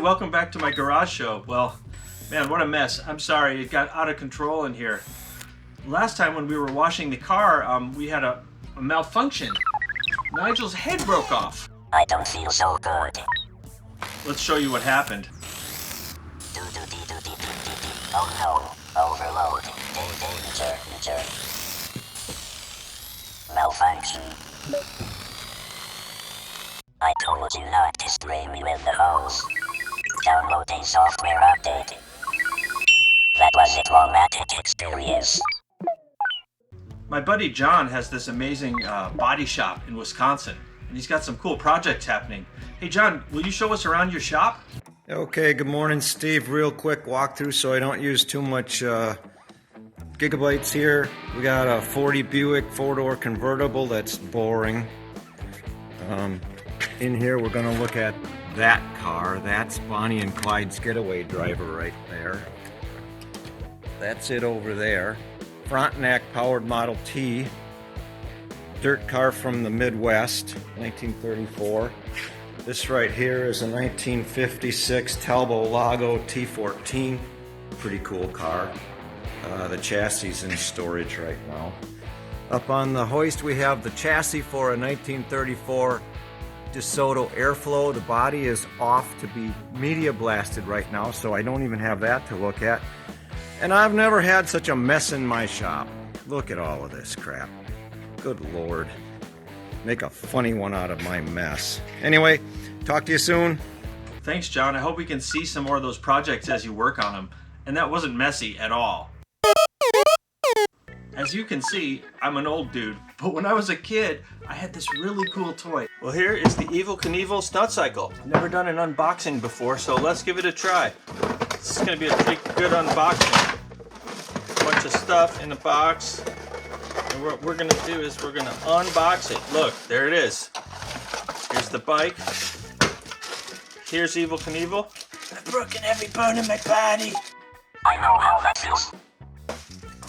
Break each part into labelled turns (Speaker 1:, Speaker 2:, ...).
Speaker 1: welcome back to my garage show. Well, man, what a mess. I'm sorry, it got out of control in here. Last time when we were washing the car, we had a malfunction. Nigel's head broke off.
Speaker 2: I don't feel so good.
Speaker 1: Let's show you what happened.
Speaker 2: Oh no, overload. Danger. Malfunction. I told you not to spray me with the hose. Downloading software update. That was a traumatic experience.
Speaker 1: My buddy John has this amazing body shop in Wisconsin, and he's got some cool projects happening. Hey John, will you show us around your shop?
Speaker 3: Okay, good morning, Steve. Real quick walkthrough so I don't use too much gigabytes here. We got a 40 Buick 4-door convertible that's boring. In here we're going to look at that car. That's Bonnie and Clyde's getaway driver right there. That's it over there. Frontenac powered Model T. Dirt car from the Midwest, 1934. This right here is a 1956 Talbot Lago T14. Pretty cool car. The chassis is in storage right now. Up on the hoist we have the chassis for a 1934 DeSoto Airflow. The body is off to be media blasted right now, so I don't even have that to look at. And I've never had such a mess in my shop. Look at all of this crap. Good Lord. Make a funny one out of my mess. Anyway, talk to you soon.
Speaker 1: Thanks, John. I hope we can see some more of those projects as you work on them. And that wasn't messy at all. As you can see, I'm an old dude, but when I was a kid, I had this really cool toy. Well, here is the Evel Knievel Stunt Cycle. I've never done an unboxing before, so let's give it a try. This is going to be a pretty good unboxing. A bunch of stuff in the box. And what we're going to do is we're going to unbox it. Look, there it is. Here's the bike. Here's Evel Knievel. I've broken every bone in my body.
Speaker 2: I know how that feels.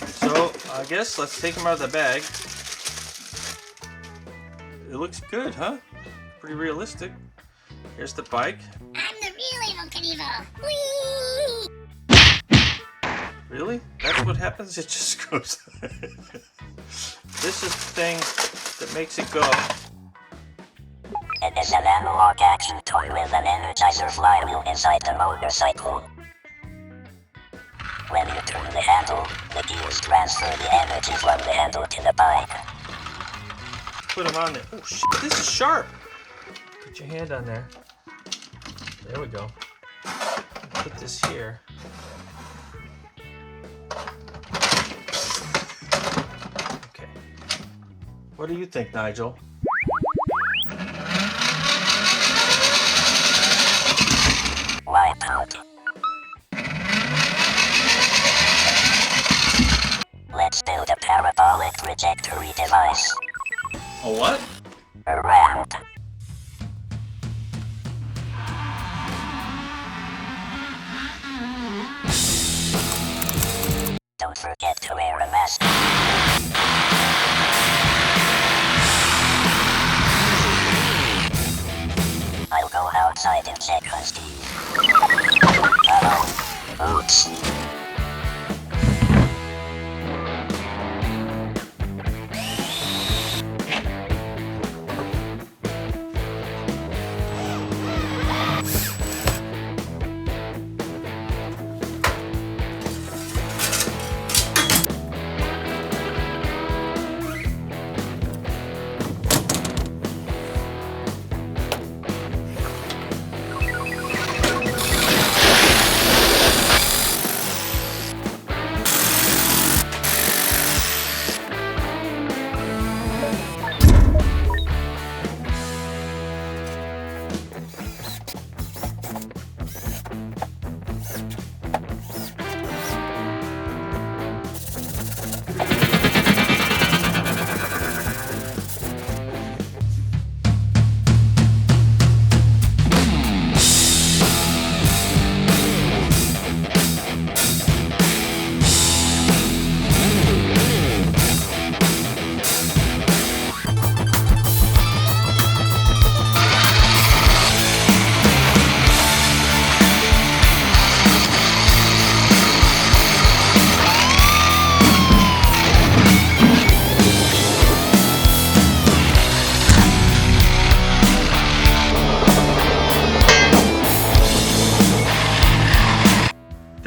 Speaker 1: So, I guess let's take them out of the bag. It looks good, huh? Pretty realistic. Here's the bike.
Speaker 4: I'm the real Evel Knievel. Whee!
Speaker 1: Really? That's what happens? It just goes. This is the thing that makes it go.
Speaker 2: It is an analog action toy with an energizer flywheel inside the motorcycle. When you turn the handle, the gears transfer the energy from the handle to the bike.
Speaker 1: Put them on there. Oh shit, this is sharp. Put your hand on there. There we go. Put this here. Okay. What do you think, Nigel?
Speaker 2: Wipe out. Let's build a parabolic trajectory device.
Speaker 1: A what?
Speaker 2: A ramp. Don't forget to wear a mask. I'll go outside and check on Steve. Uh-oh. Oops.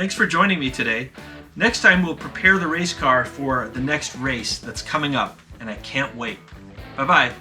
Speaker 1: Thanks for joining me today. Next time we'll prepare the race car for the next race that's coming up, and I can't wait. Bye-bye.